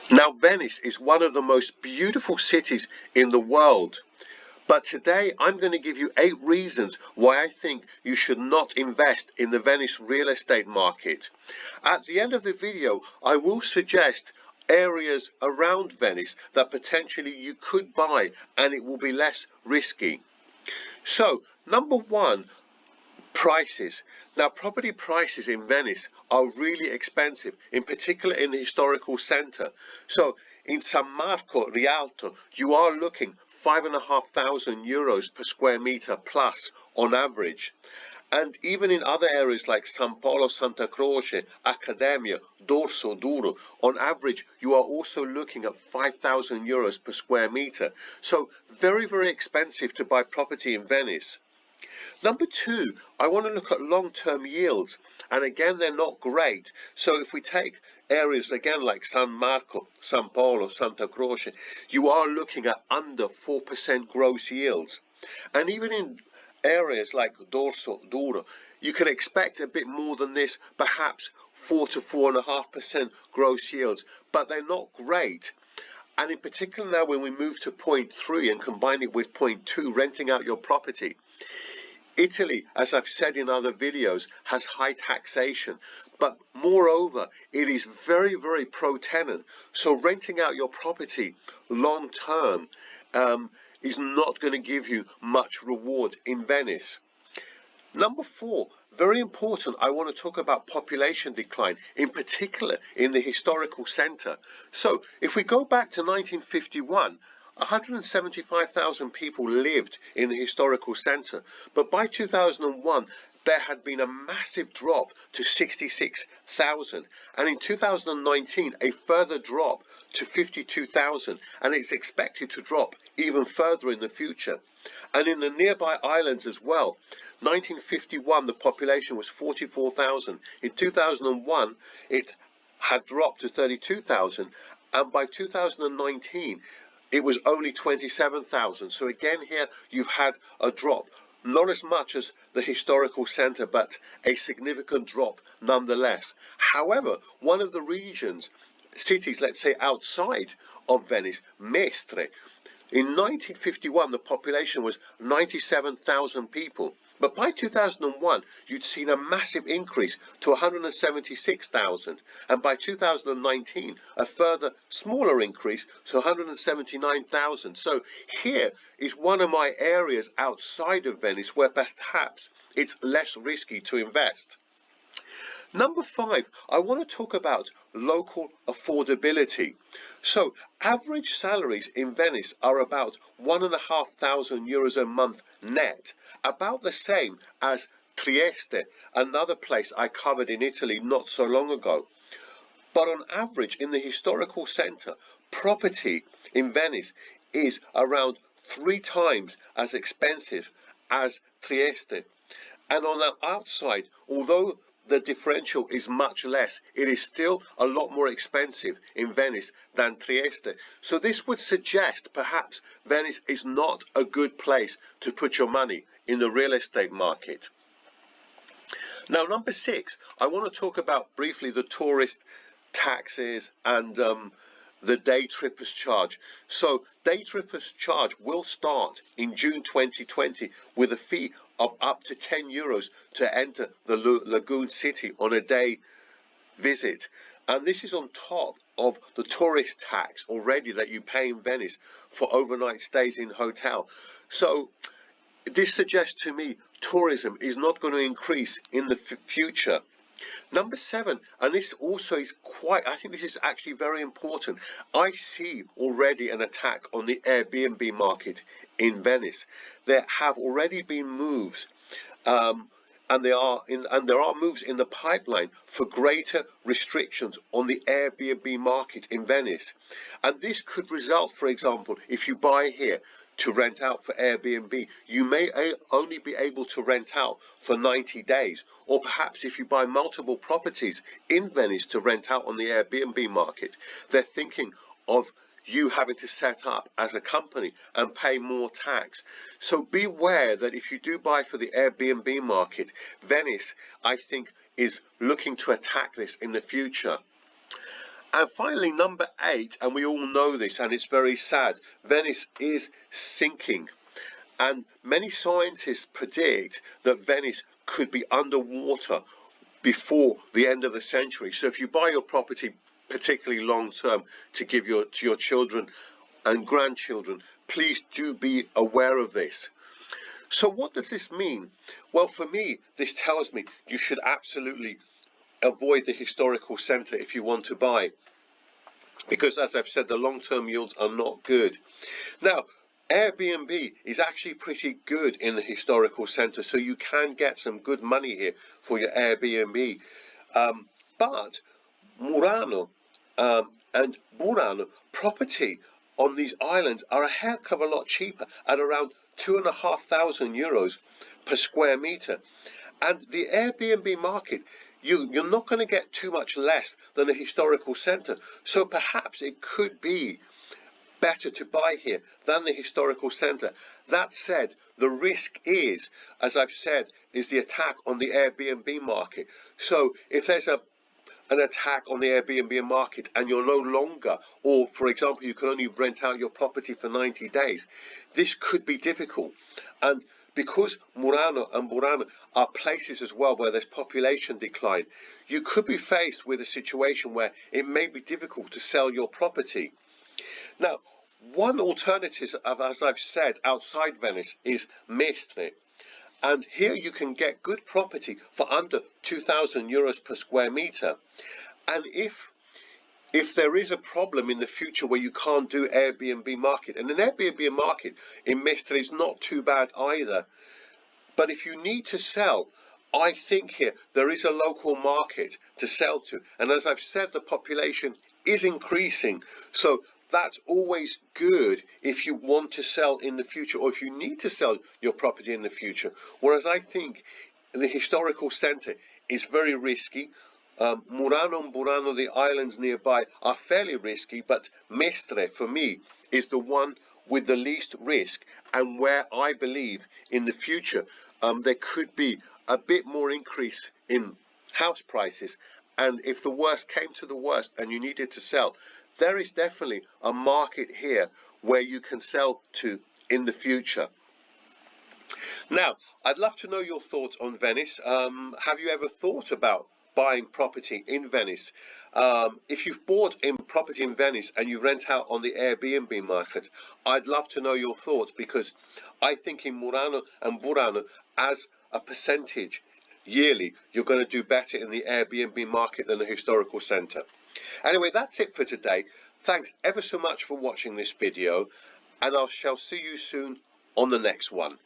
Now, Venice is one of the most beautiful cities in the world. But today I'm going to give you 8 reasons why I think you should not invest in the Venice real estate market. At the end of the video, I will suggest areas around Venice that potentially you could buy and it will be less risky. So, number 1, prices. Now, property prices in Venice are really expensive, in particular in the historical centre. So, in San Marco Rialto, you are looking €5,500 per square metre plus on average. And even in other areas like San Polo, Santa Croce, Accademia, Dorso, Duro, on average, you are also looking at €5,000 per square metre. So very, very expensive to buy property in Venice. Number 2, I want to look at long-term yields, and again, they're not great. So if we take areas again like San Marco, San Polo, Santa Croce, you are looking at under 4% gross yields. And even in areas like Dorso, Duro, you can expect a bit more than this, perhaps 4 to 4.5% gross yields, but they're not great. And in particular now when we move to point 3 and combine it with point 2, renting out your property, Italy, as I've said in other videos, has high taxation, but moreover, it is very, very pro-tenant. So renting out your property long term is not going to give you much reward in Venice. Number 4, very important, I want to talk about population decline, in particular in the historical centre. So if we go back to 1951, 175,000 people lived in the historical centre, but by 2001 there had been a massive drop to 66,000, and in 2019 a further drop to 52,000, and it's expected to drop even further in the future. And in the nearby islands as well, 1951 the population was 44,000, in 2001 it had dropped to 32,000, and by 2019 it was only 27,000. So again here you've had a drop, not as much as the historical centre, but a significant drop nonetheless. However, one of the regions, cities, let's say outside of Venice, Mestre, in 1951 the population was 97,000 people. But by 2001, you'd seen a massive increase to 176,000, and by 2019, a further smaller increase to 179,000. So here is one of my areas outside of Venice where perhaps it's less risky to invest. Number 5, I want to talk about local affordability. So average salaries in Venice are about €1,500 a month net, about the same as Trieste, another place I covered in Italy not so long ago. But on average in the historical centre, property in Venice is around 3 times as expensive as Trieste. And on the outside, although the differential is much less, it is still a lot more expensive in Venice than Trieste. So this would suggest perhaps Venice is not a good place to put your money in the real estate market. Now, number 6, I want to talk about briefly the tourist taxes and the day trippers charge. So day trippers charge will start in June 2020 with a fee of up to €10 to enter the lagoon city on a day visit, and this is on top of the tourist tax already that you pay in Venice for overnight stays in hotel. So this suggests to me tourism is not going to increase in the future. Number 7, and this also is I think this is actually very important. I see already an attack on the Airbnb market in Venice. There have already been moves, and there are moves in the pipeline for greater restrictions on the Airbnb market in Venice. And this could result, for example, if you buy here to rent out for Airbnb, you may only be able to rent out for 90 days, or perhaps if you buy multiple properties in Venice to rent out on the Airbnb market, they're thinking of you having to set up as a company and pay more tax. So beware that if you do buy for the Airbnb market, Venice, I think, is looking to attack this in the future. And finally, number 8, and we all know this, and it's very sad, Venice is sinking. And many scientists predict that Venice could be underwater before the end of the century. So if you buy your property, particularly long term, to give to your children and grandchildren, please do be aware of this. So what does this mean? Well, for me, this tells me you should absolutely avoid the historical centre if you want to buy, because as I've said, the long-term yields are not good. Now, Airbnb is actually pretty good in the historical centre, so you can get some good money here for your Airbnb. But Murano and Burano property on these islands are a heck of a lot cheaper at around €2,500 per square metre. And the Airbnb market, you're not going to get too much less than a historical centre. So perhaps it could be better to buy here than the historical centre. That said, the risk is, as I've said, is the attack on the Airbnb market. So if there's an attack on the Airbnb market and you're no longer, or for example, you can only rent out your property for 90 days, this could be difficult. And because Murano and Burano are places as well where there's population decline, you could be faced with a situation where it may be difficult to sell your property. Now, one alternative, as I've said, outside Venice is Mestre. And here you can get good property for under €2,000 per square metre. And if there is a problem in the future where you can't do Airbnb market, and an Airbnb market in Mestre is not too bad either, but if you need to sell, I think here there is a local market to sell to. And as I've said, the population is increasing. So that's always good if you want to sell in the future, or if you need to sell your property in the future. Whereas I think the historical centre is very risky. Murano and Burano, the islands nearby, are fairly risky, but Mestre, for me, is the one with the least risk, and where I believe in the future there could be a bit more increase in house prices. And if the worst came to the worst and you needed to sell, there is definitely a market here where you can sell to in the future. Now, I'd love to know your thoughts on Venice. Have you ever thought about buying property in Venice? If you've bought in property in Venice and you rent out on the Airbnb market, I'd love to know your thoughts, because I think in Murano and Burano, as a percentage yearly, you're going to do better in the Airbnb market than the historical centre. Anyway, that's it for today. Thanks ever so much for watching this video, and I shall see you soon on the next one.